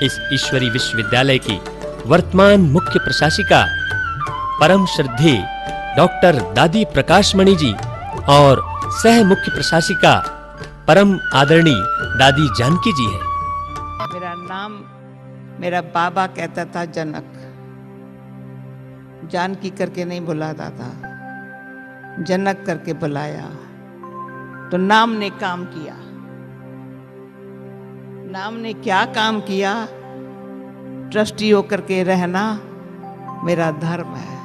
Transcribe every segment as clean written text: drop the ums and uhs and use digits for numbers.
इस ईश्वरी विश्वविद्यालय की वर्तमान मुख्य प्रशासिका परम श्रद्धेय डॉक्टर दादी प्रकाशमणि जी और सह मुख्य प्रशासिका परम आदरणीय दादी जानकी जी हैं। मेरा नाम मेरा बाबा कहता था जनक, जानकी करके नहीं बुलाता था, जनक करके बुलाया। तो नाम ने काम किया। नाम ने क्या काम किया? ट्रस्टी होकर के रहना मेरा धर्म है।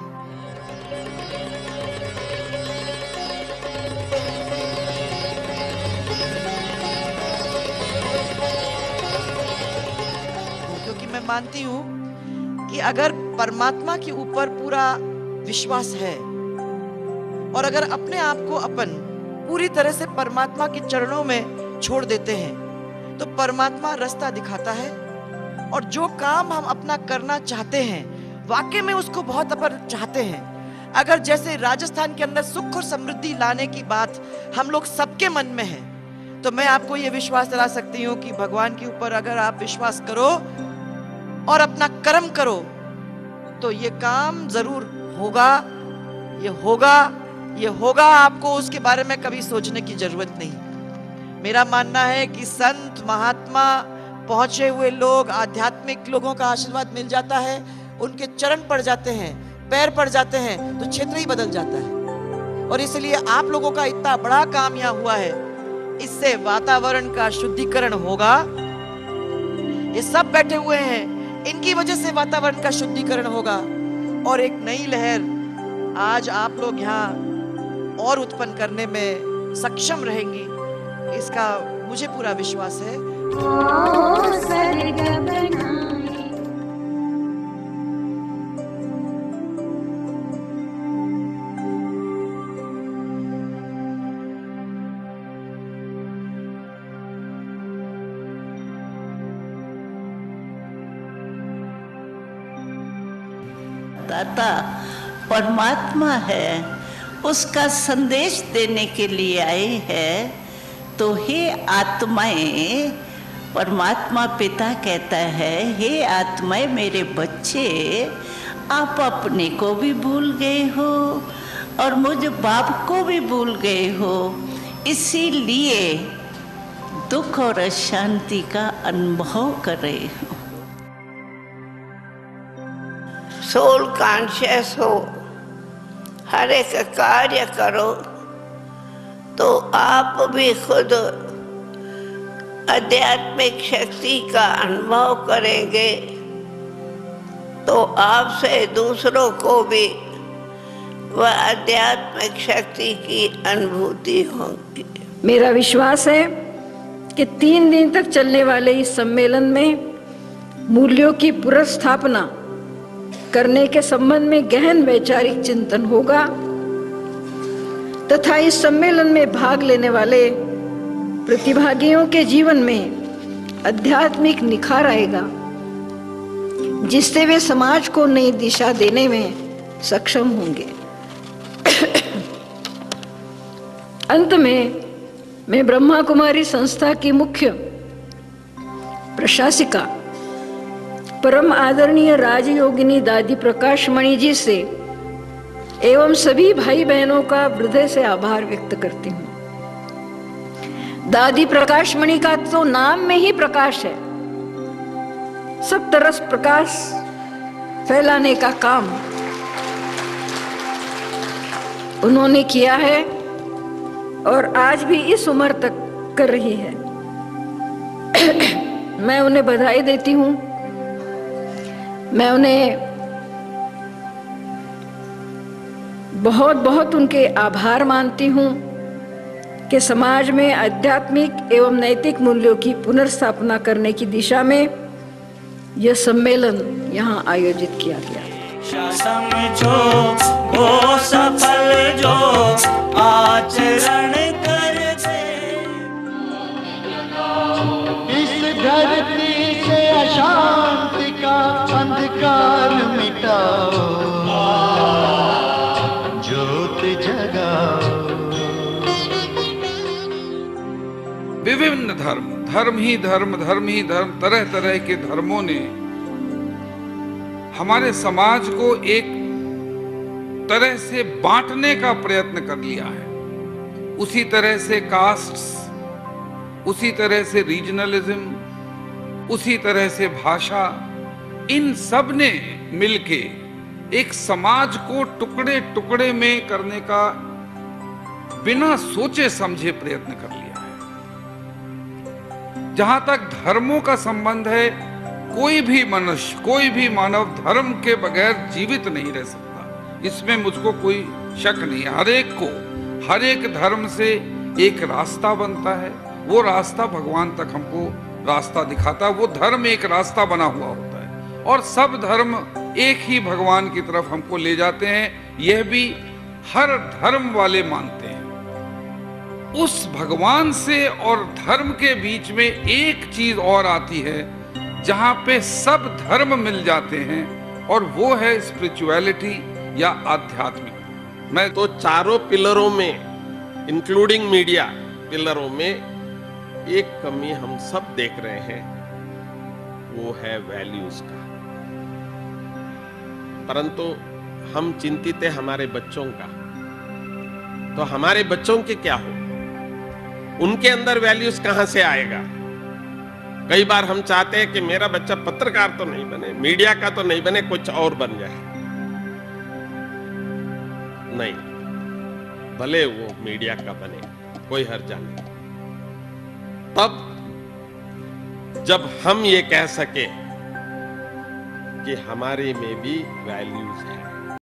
क्योंकि मैं मानती हूं कि अगर परमात्मा के ऊपर पूरा विश्वास है और अगर अपने आप को अपन पूरी तरह से परमात्मा के चरणों में छोड़ देते हैं तो परमात्मा रास्ता दिखाता है और जो काम हम अपना करना चाहते हैं वाकई में उसको बहुत अपन चाहते हैं। अगर जैसे राजस्थान के अंदर सुख और समृद्धि लाने की बात हम लोग सबके मन में है तो मैं आपको ये विश्वास दिला सकती हूँ कि भगवान के ऊपर अगर आप विश्वास करो और अपना कर्म करो तो ये काम जरूर होगा। ये होगा, ये होगा। आपको उसके बारे में कभी सोचने की जरूरत नहीं। मेरा मानना है कि संत महात्मा पहुंचे हुए लोग, आध्यात्मिक लोगों का आशीर्वाद मिल जाता है, उनके चरण पड़ जाते हैं, पैर पड़ जाते हैं तो क्षेत्र ही बदल जाता है। और इसलिए आप लोगों का इतना बड़ा काम यहाँ हुआ है, इससे वातावरण का शुद्धिकरण होगा। ये सब बैठे हुए हैं, इनकी वजह से वातावरण का शुद्धिकरण होगा और एक नई लहर आज आप लोग यहाँ और उत्पन्न करने में सक्षम रहेंगी, इसका मुझे पूरा विश्वास है। दाता परमात्मा है, उसका संदेश देने के लिए आए हैं। तो हे आत्माएं, परमात्मा पिता कहता है, हे आत्माएं मेरे बच्चे, आप अपने को भी भूल गए हो और मुझ बाप को भी भूल गए हो, इसीलिए दुख और अशांति का अनुभव कर रहे हो। सोल कॉन्शियस हो, हर एक कार्य करो तो आप भी खुद आध्यात्मिक शक्ति का अनुभव करेंगे तो आपसे दूसरों को भी वह आध्यात्मिक शक्ति की अनुभूति होगी। मेरा विश्वास है कि 3 दिन तक चलने वाले इस सम्मेलन में मूल्यों की पुनर्स्थापना करने के संबंध में गहन वैचारिक चिंतन होगा तथा इस सम्मेलन में भाग लेने वाले प्रतिभागियों के जीवन में आध्यात्मिक निखार आएगा, जिससे वे समाज को नई दिशा देने में सक्षम होंगे। अंत में मैं ब्रह्मा कुमारी संस्था की मुख्य प्रशासिका परम आदरणीय राजयोगिनी दादी प्रकाशमणि जी से एवं सभी भाई बहनों का हृदय से आभार व्यक्त करती हूँ। दादी प्रकाशमणि का तो नाम में ही प्रकाश है, सब तरफ प्रकाश फैलाने का काम उन्होंने किया है और आज भी इस उम्र तक कर रही है। मैं उन्हें बधाई देती हूँ। मैं उन्हें बहुत बहुत उनके आभार मानती हूँ कि समाज में आध्यात्मिक एवं नैतिक मूल्यों की पुनर्स्थापना करने की दिशा में यह सम्मेलन यहाँ आयोजित किया गया। समझो वो सफल जो आचरण करते, इस धरती से अशांति का अंधकार मिटाओ, ज्योत जगाओ। विभिन्न धर्म, धर्म ही धर्म, धर्म ही धर्म, तरह तरह के धर्मों ने हमारे समाज को एक तरह से बांटने का प्रयत्न कर लिया है। उसी तरह से कास्ट्स, उसी तरह से रीजनलिज्म, उसी तरह से भाषा, इन सब ने मिलके एक समाज को टुकड़े टुकड़े में करने का बिना सोचे समझे प्रयत्न कर लिया है। जहां तक धर्मों का संबंध है, कोई भी मनुष्य, कोई भी मानव धर्म के बगैर जीवित नहीं रह सकता, इसमें मुझको कोई शक नहीं है। हर एक को, हर एक धर्म से एक रास्ता बनता है, वो रास्ता भगवान तक हमको रास्ता दिखाता है। वो धर्म एक रास्ता बना हुआ होता है और सब धर्म एक ही भगवान की तरफ हमको ले जाते हैं, यह भी हर धर्म वाले मानते हैं। उस भगवान से और धर्म के बीच में एक चीज और आती है जहां पे सब धर्म मिल जाते हैं, और वो है स्पिरिचुअलिटी या आध्यात्मिक। मैं तो चारों पिलरों में, इंक्लूडिंग मीडिया पिलरों में, एक कमी हम सब देख रहे हैं, वो है वैल्यूज का। परंतु हम चिंतित हैं हमारे बच्चों का, तो हमारे बच्चों के क्या हो, उनके अंदर वैल्यूज कहां से आएगा। कई बार हम चाहते हैं कि मेरा बच्चा पत्रकार तो नहीं बने, मीडिया का तो नहीं बने, कुछ और बन जाए। नहीं, भले वो मीडिया का बने, कोई हर्जा नहीं। तब जब हम ये कह सके कि हमारे में भी वैल्यूज है,